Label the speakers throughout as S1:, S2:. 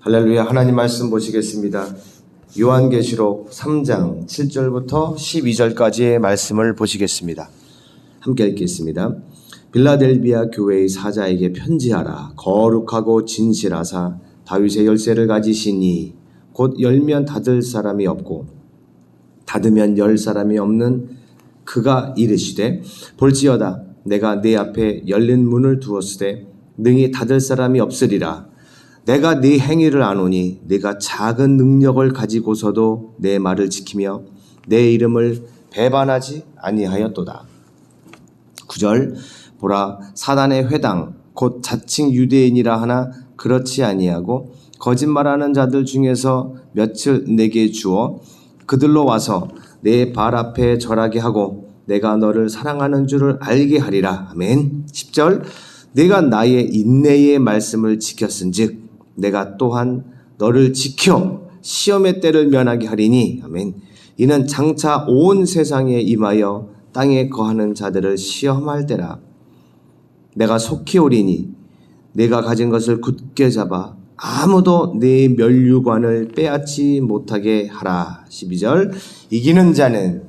S1: 할렐루야. 하나님 말씀 보시겠습니다. 요한계시록 3장 7절부터 12절까지의 말씀을 보시겠습니다. 함께 읽겠습니다. 빌라델비아 교회의 사자에게 편지하라. 거룩하고 진실하사 다윗의 열쇠를 가지시니 곧 열면 닫을 사람이 없고 닫으면 열 사람이 없는 그가 이르시되 볼지어다 내가 네 앞에 열린 문을 두었으되 능히 닫을 사람이 없으리라. 내가 네 행위를 아노니 네가 작은 능력을 가지고서도 내 말을 지키며 내 이름을 배반하지 아니하였도다. 9절 보라 사단의 회당 곧 자칭 유대인이라 하나 그렇지 아니하고 거짓말하는 자들 중에서 몇을 내게 주어 그들로 와서 내 발 앞에 절하게 하고 내가 너를 사랑하는 줄을 알게 하리라. 아멘. 10절 내가 나의 인내의 말씀을 지켰은즉 내가 또한 너를 지켜 시험의 때를 면하게 하리니. 아멘. 이는 장차 온 세상에 임하여 땅에 거하는 자들을 시험할 때라. 내가 속히 오리니 내가 가진 것을 굳게 잡아 아무도 내 면류관을 빼앗지 못하게 하라. 12절 이기는 자는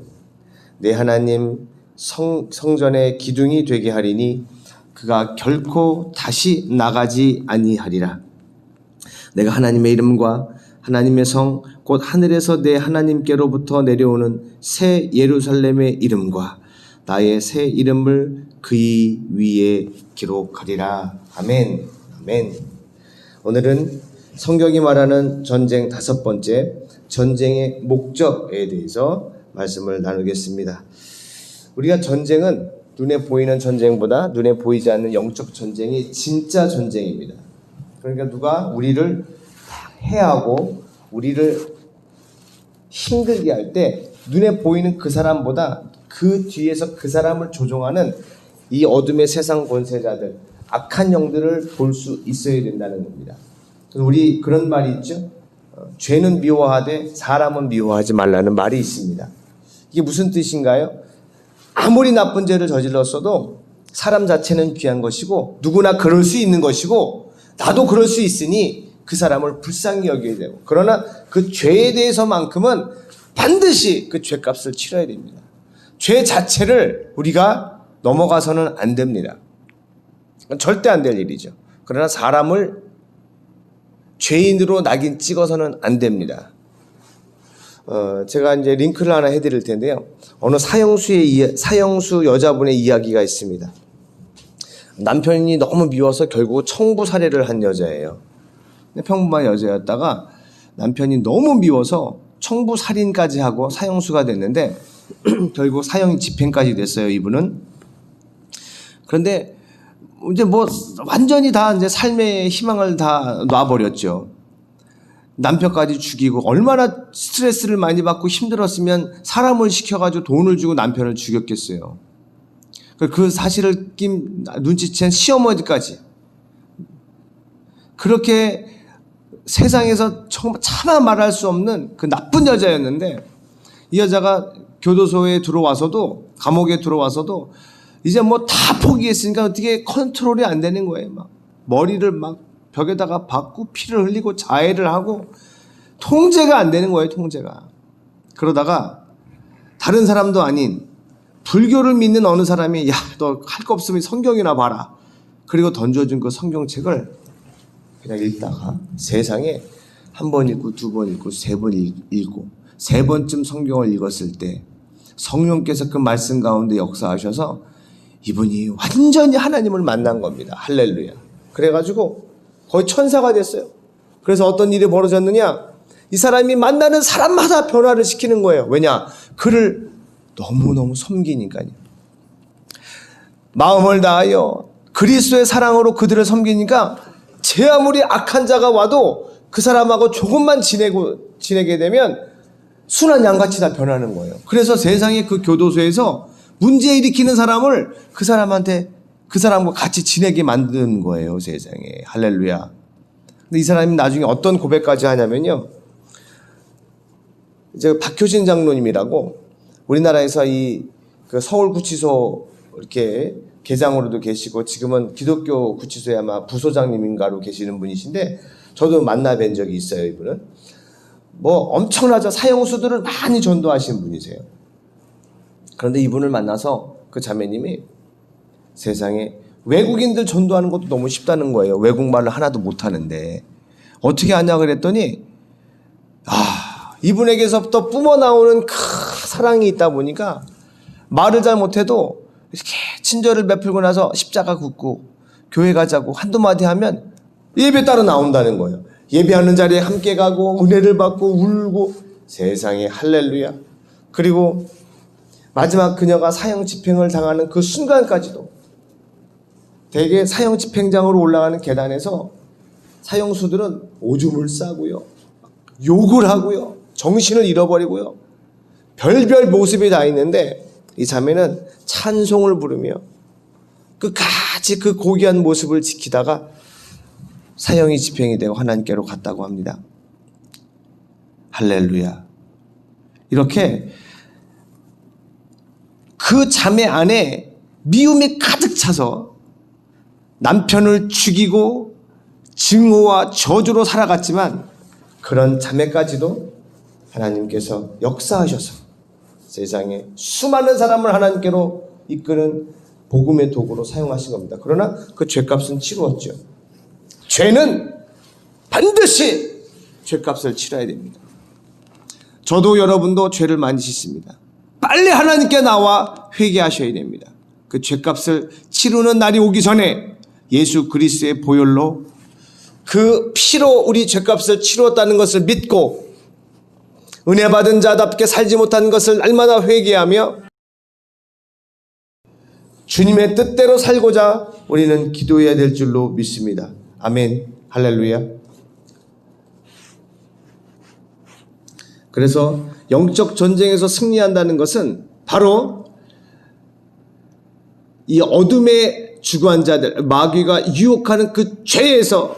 S1: 내 하나님 성전의 기둥이 되게 하리니 그가 결코 다시 나가지 아니하리라. 내가 하나님의 이름과 하나님의 성 곧 하늘에서 내 하나님께로부터 내려오는 새 예루살렘의 이름과 나의 새 이름을 그의 위에 기록하리라. 아멘. 아멘. 오늘은 성경이 말하는 전쟁 5번째, 전쟁의 목적에 대해서 말씀을 나누겠습니다. 우리가 전쟁은 눈에 보이는 전쟁보다 눈에 보이지 않는 영적 전쟁이 진짜 전쟁입니다. 그러니까 누가 우리를 해하고 우리를 힘들게 할 때 눈에 보이는 그 사람보다 그 뒤에서 그 사람을 조종하는 이 어둠의 세상 권세자들, 악한 영들을 볼 수 있어야 된다는 겁니다. 우리 그런 말이 있죠. 죄는 미워하되 사람은 미워하지 말라는 말이 있습니다. 이게 무슨 뜻인가요? 아무리 나쁜 죄를 저질렀어도 사람 자체는 귀한 것이고 누구나 그럴 수 있는 것이고 나도 그럴 수 있으니 그 사람을 불쌍히 여겨야 되고, 그러나 그 죄에 대해서만큼은 반드시 그 죄값을 치러야 됩니다. 죄 자체를 우리가 넘어가서는 안 됩니다. 절대 안 될 일이죠. 그러나 사람을 죄인으로 낙인 찍어서는 안 됩니다. 제가 이제 링크를 하나 해드릴 텐데요. 어느 사형수 여자분의 이야기가 있습니다. 남편이 너무 미워서 결국 청부 살해를 한 여자예요. 평범한 여자였다가 남편이 너무 미워서 청부 살인까지 하고 사형수가 됐는데 결국 사형 집행까지 됐어요, 이분은. 그런데 이제 뭐 완전히 다 이제 삶의 희망을 다 놔버렸죠. 남편까지 죽이고 얼마나 스트레스를 많이 받고 힘들었으면 사람을 시켜가지고 돈을 주고 남편을 죽였겠어요. 그 사실을 눈치챈 시어머니까지 그렇게 세상에서 정말 차마 말할 수 없는 그 나쁜 여자였는데, 이 여자가 교도소에 들어와서도, 감옥에 들어와서도 이제 뭐 다 포기했으니까 어떻게 컨트롤이 안 되는 거예요. 막 머리를 막 벽에다가 박고 피를 흘리고 자해를 하고 통제가 안 되는 거예요, 통제가. 그러다가 다른 사람도 아닌 불교를 믿는 어느 사람이 야, 너 할 거 없으면 성경이나 봐라. 그리고 던져준 그 성경책을 그냥 읽다가 세상에 한 번 읽고 두 번 읽고 세 번 읽고 세 번쯤 성경을 읽었을 때 성령께서 그 말씀 가운데 역사하셔서 이분이 완전히 하나님을 만난 겁니다. 할렐루야. 그래가지고 거의 천사가 됐어요. 그래서 어떤 일이 벌어졌느냐, 이 사람이 만나는 사람마다 변화를 시키는 거예요. 왜냐? 그를 너무너무 섬기니까요. 마음을 다하여 그리스도의 사랑으로 그들을 섬기니까 제 아무리 악한 자가 와도 그 사람하고 조금만 지내게 되면 순한 양같이 다 변하는 거예요. 그래서 세상에 그 교도소에서 문제 일으키는 사람을 그 사람과 같이 지내게 만드는 거예요, 세상에. 할렐루야. 근데 이 사람이 나중에 어떤 고백까지 하냐면요. 이제 박효신 장로님이라고 우리나라에서 그 서울구치소 이렇게 계장으로도 계시고 지금은 기독교 구치소에 아마 부소장님인가로 계시는 분이신데, 저도 만나 뵌 적이 있어요. 이분은 뭐 엄청나죠. 사형수들을 많이 전도하신 분이세요. 그런데 이분을 만나서 그 자매님이 세상에 외국인들 전도하는 것도 너무 쉽다는 거예요. 외국말을 하나도 못하는데 어떻게 하냐 그랬더니 이분에게서부터 뿜어나오는 큰 사랑이 있다 보니까 말을 잘 못해도 이렇게 친절을 베풀고 나서 십자가 긋고 교회 가자고 한두 마디 하면 예배 따라 나온다는 거예요. 예배하는 자리에 함께 가고 은혜를 받고 울고 세상에 할렐루야. 그리고 마지막 그녀가 사형 집행을 당하는 그 순간까지도 대개 사형 집행장으로 올라가는 계단에서 사형수들은 오줌을 싸고요. 욕을 하고요. 정신을 잃어버리고요. 별별 모습이 다 있는데 이 자매는 찬송을 부르며 끝까지 그 고귀한 모습을 지키다가 사형이 집행이 되고 하나님께로 갔다고 합니다. 할렐루야. 이렇게 그 자매 안에 미움이 가득 차서 남편을 죽이고 증오와 저주로 살아갔지만 그런 자매까지도 하나님께서 역사하셔서 세상에 수많은 사람을 하나님께로 이끄는 복음의 도구로 사용하신 겁니다. 그러나 그 죄값은 치루었죠. 죄는 반드시 죄값을 치러야 됩니다. 저도 여러분도 죄를 많이 짓습니다. 빨리 하나님께 나와 회개하셔야 됩니다. 그 죄값을 치르는 날이 오기 전에 예수 그리스도의 보혈로 그 피로 우리 죄값을 치루었다는 것을 믿고 은혜 받은 자답게 살지 못한 것을 날마다 회개하며 주님의 뜻대로 살고자 우리는 기도해야 될 줄로 믿습니다. 아멘. 할렐루야. 그래서 영적 전쟁에서 승리한다는 것은 바로 이 어둠에 주관한 자들, 마귀가 유혹하는 그 죄에서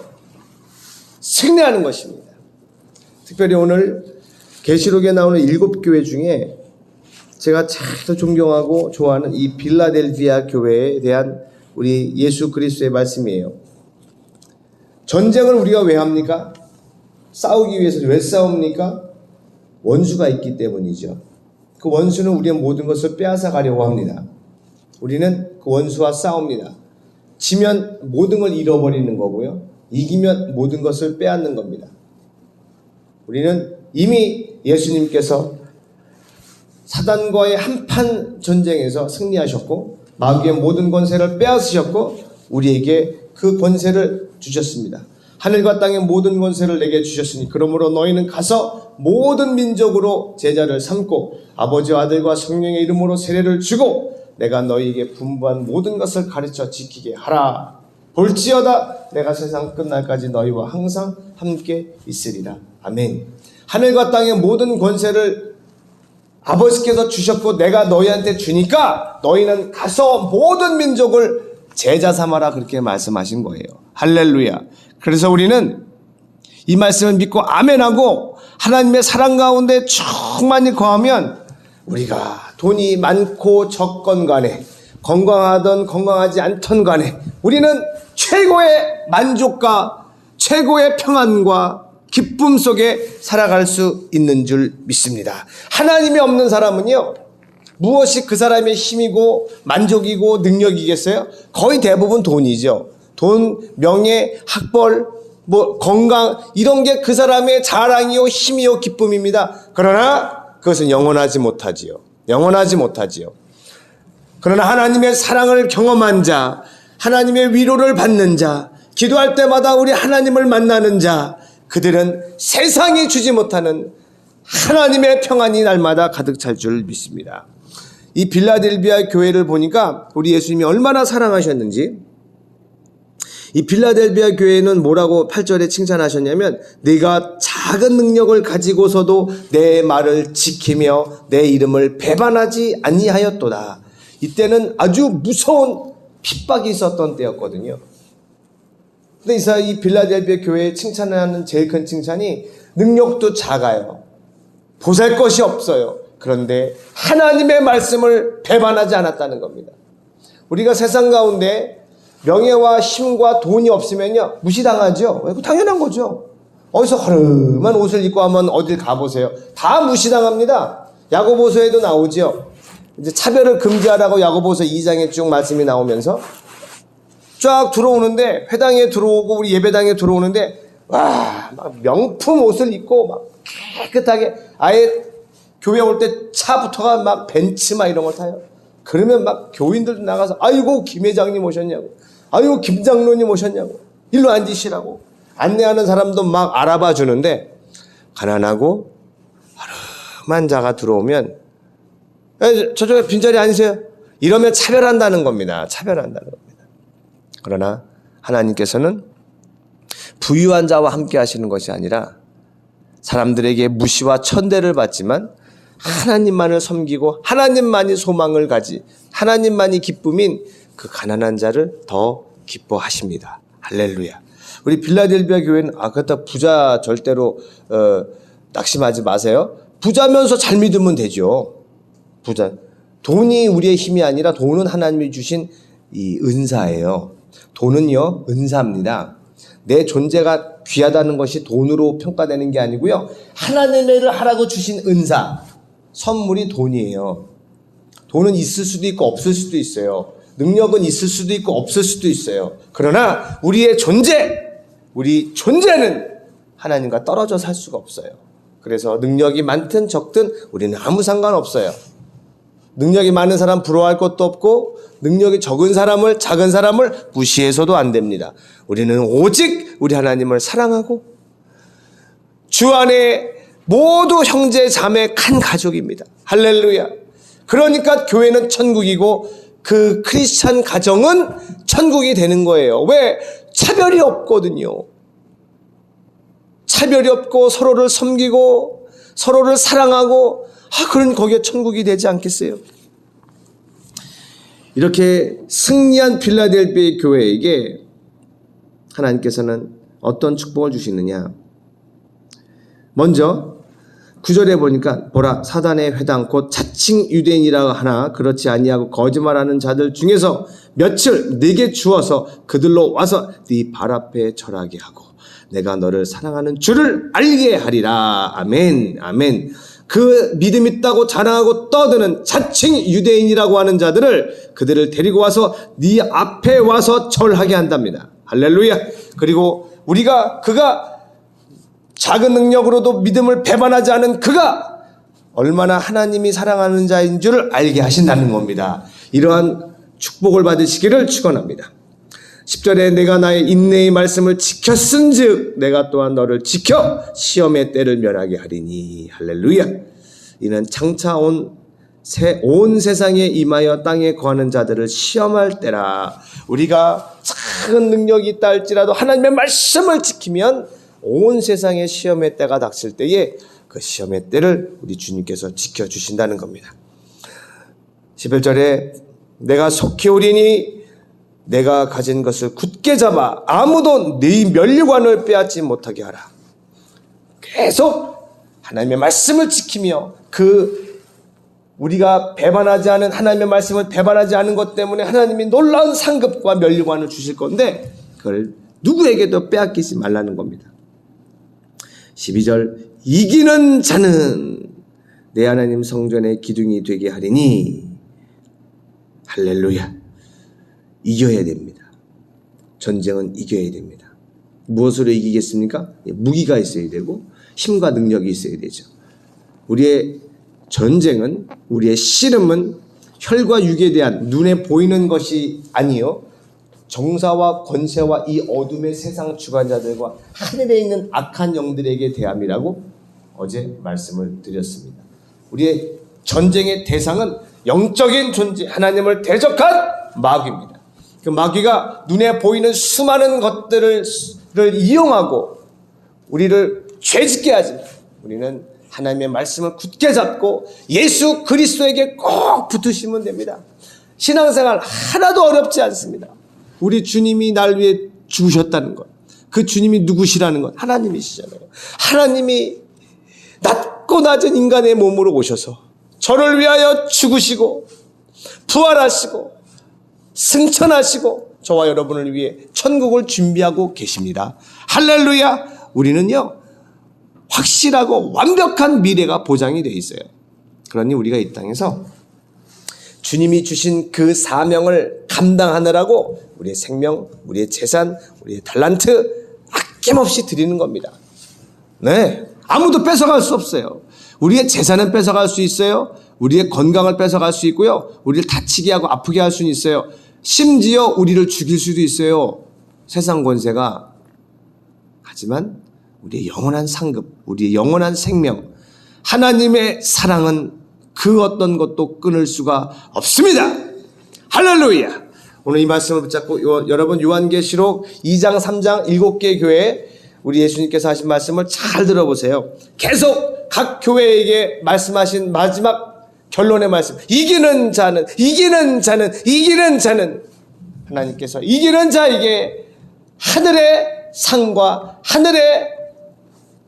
S1: 승리하는 것입니다. 특별히 오늘 계시록에 나오는 7교회 중에 제가 참 존경하고 좋아하는 이 빌라델비아 교회에 대한 우리 예수 그리스도의 말씀이에요. 전쟁을 우리가 왜 합니까? 싸우기 위해서. 왜 싸웁니까? 원수가 있기 때문이죠. 그 원수는 우리의 모든 것을 빼앗아 가려고 합니다. 우리는 그 원수와 싸웁니다. 지면 모든 걸 잃어버리는 거고요. 이기면 모든 것을 빼앗는 겁니다. 우리는 이미 예수님께서 사단과의 한판 전쟁에서 승리하셨고 마귀의 모든 권세를 빼앗으셨고 우리에게 그 권세를 주셨습니다. 하늘과 땅의 모든 권세를 내게 주셨으니 그러므로 너희는 가서 모든 민족으로 제자를 삼고 아버지와 아들과 성령의 이름으로 세례를 주고 내가 너희에게 분부한 모든 것을 가르쳐 지키게 하라. 볼지어다 내가 세상 끝날까지 너희와 항상 함께 있으리라. 아멘. 하늘과 땅의 모든 권세를 아버지께서 주셨고 내가 너희한테 주니까 너희는 가서 모든 민족을 제자 삼아라. 그렇게 말씀하신 거예요. 할렐루야. 그래서 우리는 이 말씀을 믿고 아멘하고 하나님의 사랑 가운데 충만히 거하면 우리가 돈이 많고 적건 간에 건강하던 건강하지 않던 간에 우리는 최고의 만족과 최고의 평안과 기쁨 속에 살아갈 수 있는 줄 믿습니다. 하나님이 없는 사람은요, 무엇이 그 사람의 힘이고 만족이고 능력이겠어요? 거의 대부분 돈이죠. 돈, 명예, 학벌, 건강 이런 게 그 사람의 자랑이요 힘이요 기쁨입니다. 그러나 그것은 영원하지 못하지요. 영원하지 못하지요. 그러나 하나님의 사랑을 경험한 자, 하나님의 위로를 받는 자, 기도할 때마다 우리 하나님을 만나는 자, 그들은 세상이 주지 못하는 하나님의 평안이 날마다 가득 찰 줄 믿습니다. 이 빌라델비아 교회를 보니까 우리 예수님이 얼마나 사랑하셨는지, 이 빌라델비아 교회는 뭐라고 8절에 칭찬하셨냐면 네가 작은 능력을 가지고서도 내 말을 지키며 내 이름을 배반하지 아니하였도다. 이때는 아주 무서운 핍박이 있었던 때였거든요. 근데 이 빌라델비아 교회에 칭찬하는 제일 큰 칭찬이 능력도 작아요. 보잘것이 없어요. 그런데 하나님의 말씀을 배반하지 않았다는 겁니다. 우리가 세상 가운데 명예와 힘과 돈이 없으면요 무시당하죠. 당연한 거죠. 어디서 허름한 옷을 입고 하면 어딜 가보세요. 다 무시당합니다. 야고보서에도 나오죠. 이제 차별을 금지하라고 야고보서 2장에 쭉 말씀이 나오면서 쫙 들어오는데, 회당에 들어오고 우리 예배당에 들어오는데 와, 막 명품 옷을 입고 막 깨끗하게, 아예 교회 올 때 차부터가 막 벤츠 막 이런 걸 타요. 그러면 막 교인들도 나가서 아이고 김 회장님 오셨냐고, 아이고 김 장로님 오셨냐고, 일로 앉으시라고 안내하는 사람도 막 알아봐 주는데, 가난하고 허름한 자가 들어오면 저쪽에 빈자리 앉으세요 이러면 차별한다는 겁니다. 차별한다는 겁니다. 그러나 하나님께서는 부유한 자와 함께 하시는 것이 아니라 사람들에게 무시와 천대를 받지만 하나님만을 섬기고 하나님만이 소망을 가지, 하나님만이 기쁨인 그 가난한 자를 더 기뻐하십니다. 할렐루야. 우리 빌라델비아 교회는 그렇다 부자 절대로 낙심하지 마세요. 부자면서 잘 믿으면 되죠. 부자, 돈이 우리의 힘이 아니라 돈은 하나님이 주신 이 은사예요. 돈은요 은사입니다. 내 존재가 귀하다는 것이 돈으로 평가되는 게 아니고요, 하나님의 일을 하라고 주신 은사, 선물이 돈이에요. 돈은 있을 수도 있고 없을 수도 있어요. 능력은 있을 수도 있고 없을 수도 있어요. 그러나 우리의 존재, 우리 존재는 하나님과 떨어져 살 수가 없어요. 그래서 능력이 많든 적든 우리는 아무 상관없어요. 능력이 많은 사람 부러워할 것도 없고, 능력이 적은 사람을, 작은 사람을 무시해서도 안 됩니다. 우리는 오직 우리 하나님을 사랑하고 주 안에 모두 형제 자매 한 가족입니다. 할렐루야. 그러니까 교회는 천국이고 그 크리스찬 가정은 천국이 되는 거예요. 왜? 차별이 없거든요. 차별이 없고 서로를 섬기고 서로를 사랑하고, 그런 거기에 천국이 되지 않겠어요? 이렇게 승리한 빌라델비아 교회에게 하나님께서는 어떤 축복을 주시느냐? 먼저 9절에 보니까 보라, 사단의 회당 곧 자칭 유대인이라 하나 그렇지 아니하고 거짓말하는 자들 중에서 며칠 네게 주어서 그들로 와서 네 발 앞에 절하게 하고 내가 너를 사랑하는 주를 알게 하리라. 아멘, 아멘. 그 믿음 있다고 자랑하고 떠드는 자칭 유대인이라고 하는 자들을, 그들을 데리고 와서 네 앞에 와서 절하게 한답니다. 할렐루야. 그리고 그가 작은 능력으로도 믿음을 배반하지 않은 그가 얼마나 하나님이 사랑하는 자인 줄을 알게 하신다는 겁니다. 이러한 축복을 받으시기를 축원합니다. 10절에 내가 나의 인내의 말씀을 지켰은즉 내가 또한 너를 지켜 시험의 때를 면하게 하리니. 할렐루야. 이는 장차 온 세상에 임하여 땅에 거하는 자들을 시험할 때라. 우리가 작은 능력이 있다 할지라도 하나님의 말씀을 지키면 온 세상의 시험의 때가 닥칠 때에 그 시험의 때를 우리 주님께서 지켜주신다는 겁니다. 11절에 내가 속히 오리니 내가 가진 것을 굳게 잡아 아무도 네 멸류관을 빼앗지 못하게 하라. 계속 하나님의 말씀을 지키며 우리가 배반하지 않은 하나님의 말씀을 배반하지 않은 것 때문에 하나님이 놀라운 상급과 멸류관을 주실 건데 그걸 누구에게도 빼앗기지 말라는 겁니다. 12절 이기는 자는 내 하나님 성전의 기둥이 되게 하리니. 할렐루야. 이겨야 됩니다. 전쟁은 이겨야 됩니다. 무엇으로 이기겠습니까? 무기가 있어야 되고 힘과 능력이 있어야 되죠. 우리의 전쟁은, 우리의 씨름은 혈과 육에 대한 눈에 보이는 것이 아니요 정사와 권세와 이 어둠의 세상 주관자들과 하늘에 있는 악한 영들에게 대함이라고 어제 말씀을 드렸습니다. 우리의 전쟁의 대상은 영적인 존재, 하나님을 대적한 마귀입니다. 그 마귀가 눈에 보이는 수많은 것들을 이용하고 우리를 죄짓게 하지만 우리는 하나님의 말씀을 굳게 잡고 예수 그리스도에게 꼭 붙으시면 됩니다. 신앙생활 하나도 어렵지 않습니다. 우리 주님이 날 위해 죽으셨다는 것, 그 주님이 누구시라는 것, 하나님이시잖아요. 하나님이 낮고 낮은 인간의 몸으로 오셔서 저를 위하여 죽으시고 부활하시고 승천하시고 저와 여러분을 위해 천국을 준비하고 계십니다. 할렐루야. 우리는요 확실하고 완벽한 미래가 보장이 되어 있어요. 그러니 우리가 이 땅에서 주님이 주신 그 사명을 감당하느라고 우리의 생명, 우리의 재산, 우리의 달란트 아낌없이 드리는 겁니다. 네, 아무도 뺏어갈 수 없어요. 우리의 재산은 뺏어갈 수 있어요. 우리의 건강을 뺏어갈 수 있고요. 우리를 다치게 하고 아프게 할 수는 있어요. 심지어 우리를 죽일 수도 있어요. 세상 권세가. 하지만 우리의 영원한 상급, 우리의 영원한 생명, 하나님의 사랑은 그 어떤 것도 끊을 수가 없습니다. 할렐루야. 오늘 이 말씀을 붙잡고 여러분 요한계시록 2장 3장 7개 교회 우리 예수님께서 하신 말씀을 잘 들어보세요. 계속 각 교회에게 말씀하신 마지막 결론의 말씀, 이기는 자는 하나님께서 이기는 자에게 하늘의 상과 하늘의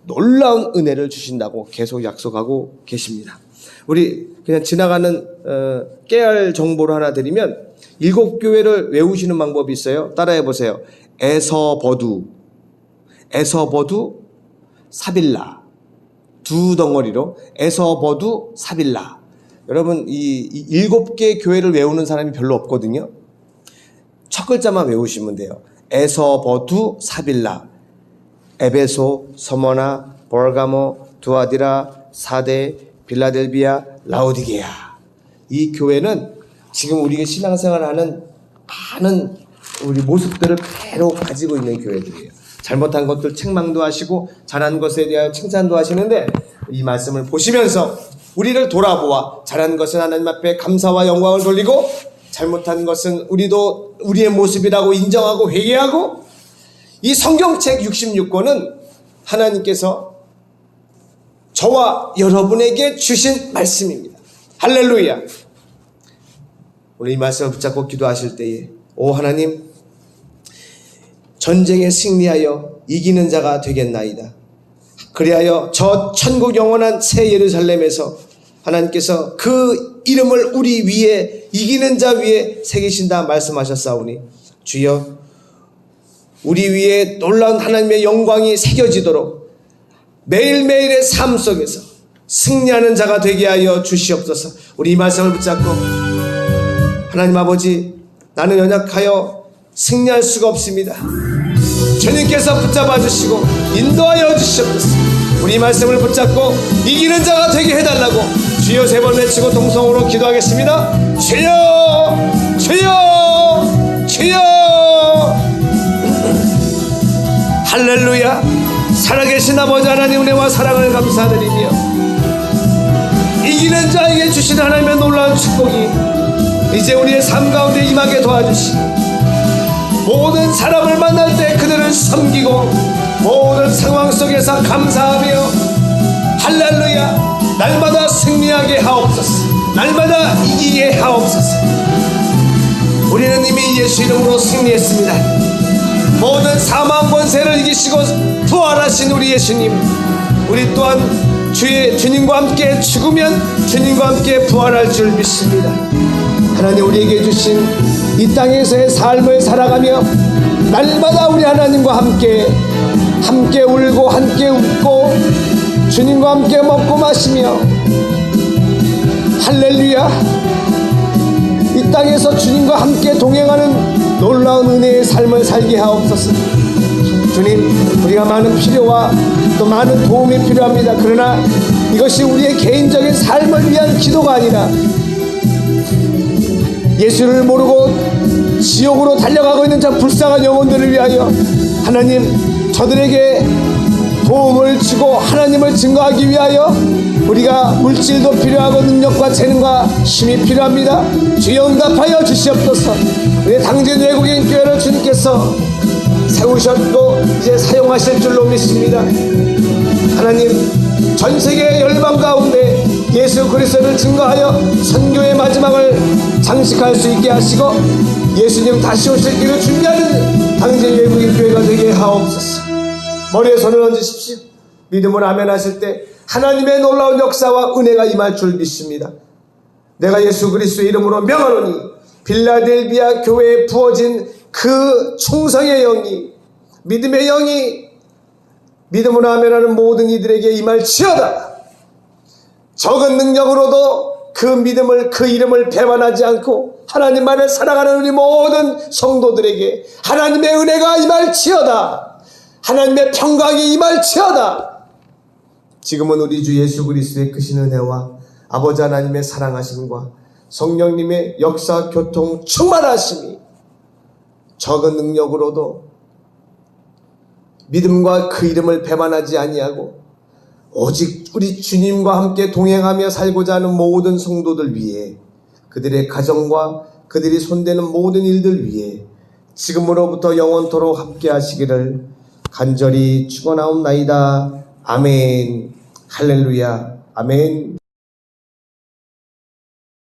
S1: 놀라운 은혜를 주신다고 계속 약속하고 계십니다. 우리 그냥 지나가는 깨알 정보를 하나 드리면 7교회를 외우시는 방법이 있어요. 따라해 보세요. 에서버두, 사빌라. 두 덩어리로 에서버두, 사빌라. 여러분 이 7개 교회를 외우는 사람이 별로 없거든요. 첫 글자만 외우시면 돼요. 에서버두, 사빌라. 에베소, 서머나, 버가모, 두아디라, 사데, 빌라델비아, 라오디게아. 이 교회는 지금 우리가 신앙생활하는 많은 우리 모습들을 그대로 가지고 있는 교회들이에요. 잘못한 것들 책망도 하시고 잘한 것에 대하여 칭찬도 하시는데 이 말씀을 보시면서 우리를 돌아보아 잘한 것은 하나님 앞에 감사와 영광을 돌리고 잘못한 것은 우리도 우리의 모습이라고 인정하고 회개하고, 이 성경책 66권은 하나님께서 저와 여러분에게 주신 말씀입니다. 할렐루야. 오늘 이 말씀을 붙잡고 기도하실 때에 오 하나님, 전쟁에 승리하여 이기는 자가 되겠나이다. 그리하여 저 천국 영원한 새 예루살렘에서 하나님께서 그 이름을 우리 위에, 이기는 자 위에 새기신다 말씀하셨사오니 주여, 우리 위에 놀라운 하나님의 영광이 새겨지도록 매일매일의 삶 속에서 승리하는 자가 되게 하여 주시옵소서. 우리 이 말씀을 붙잡고 하나님 아버지, 나는 연약하여 승리할 수가 없습니다. 주님께서 붙잡아 주시고 인도하여 주시옵소서. 우리 이 말씀을 붙잡고 이기는 자가 되게 해달라고 주여 3번 외치고 동성으로 기도하겠습니다. 주여, 주여, 주여. 할렐루야. 살아계신 아버지 하나님 은혜와 사랑을 감사드리며 이기는 자에게 주신 하나님의 놀라운 축복이 이제 우리의 삶 가운데 임하게 도와주시고, 모든 사람을 만날 때 그들을 섬기고 모든 상황 속에서 감사하며 할렐루야, 날마다 승리하게 하옵소서. 날마다 이기게 하옵소서. 우리는 이미 예수 이름으로 승리했습니다. 모든 사망 권세를 이기시고 부활하신 우리 예수님, 우리 또한 주님과 함께 죽으면 주님과 함께 부활할 줄 믿습니다. 하나님, 우리에게 주신 이 땅에서의 삶을 살아가며 날마다 우리 하나님과 함께 울고 함께 웃고 주님과 함께 먹고 마시며 할렐루야, 이 땅에서 주님과 함께 동행하는 놀라운 은혜의 삶을 살게 하옵소서. 주님, 우리가 많은 필요와 또 많은 도움이 필요합니다. 그러나 이것이 우리의 개인적인 삶을 위한 기도가 아니라 예수를 모르고 지옥으로 달려가고 있는 저 불쌍한 영혼들을 위하여 하나님, 저들에게 도움을 주고 하나님을 증거하기 위하여 우리가 물질도 필요하고 능력과 재능과 힘이 필요합니다. 주여 응답하여 주시옵소서. 우리 당진 외국인 교회를 주님께서 세우셨고 이제 사용하실 줄로 믿습니다. 하나님, 전 세계 열방 가운데 예수 그리스도를 증거하여 선교의 마지막을 장식할 수 있게 하시고 예수님 다시 오실 길을 준비하는 당진 외국인 교회가 되게 하옵소서. 머리에 손을 얹으십시오. 믿음으로 아멘 하실 때 하나님의 놀라운 역사와 은혜가 임할 줄 믿습니다. 내가 예수 그리스도의 이름으로 명하노니 빌라델비아 교회에 부어진
S2: 그 충성의 영이, 믿음의 영이 믿음으로 아멘하는 모든 이들에게 임할지어다. 적은 능력으로도 그 믿음을, 그 이름을 배반하지 않고 하나님 안에 살아가는 우리 모든 성도들에게 하나님의 은혜가 임할지어다. 하나님의 평강이 임할지어다. 지금은 우리 주 예수 그리스도의 크신 은혜와 아버지 하나님의 사랑하심과 성령님의 역사, 교통, 충만하심이 적은 능력으로도 믿음과 그 이름을 배반하지 아니하고 오직 우리 주님과 함께 동행하며 살고자 하는 모든 성도들 위해, 그들의 가정과 그들이 손대는 모든 일들 위해 지금으로부터 영원토록 함께 하시기를 간절히 축원하옵나이다. 아멘. 할렐루야. 아멘.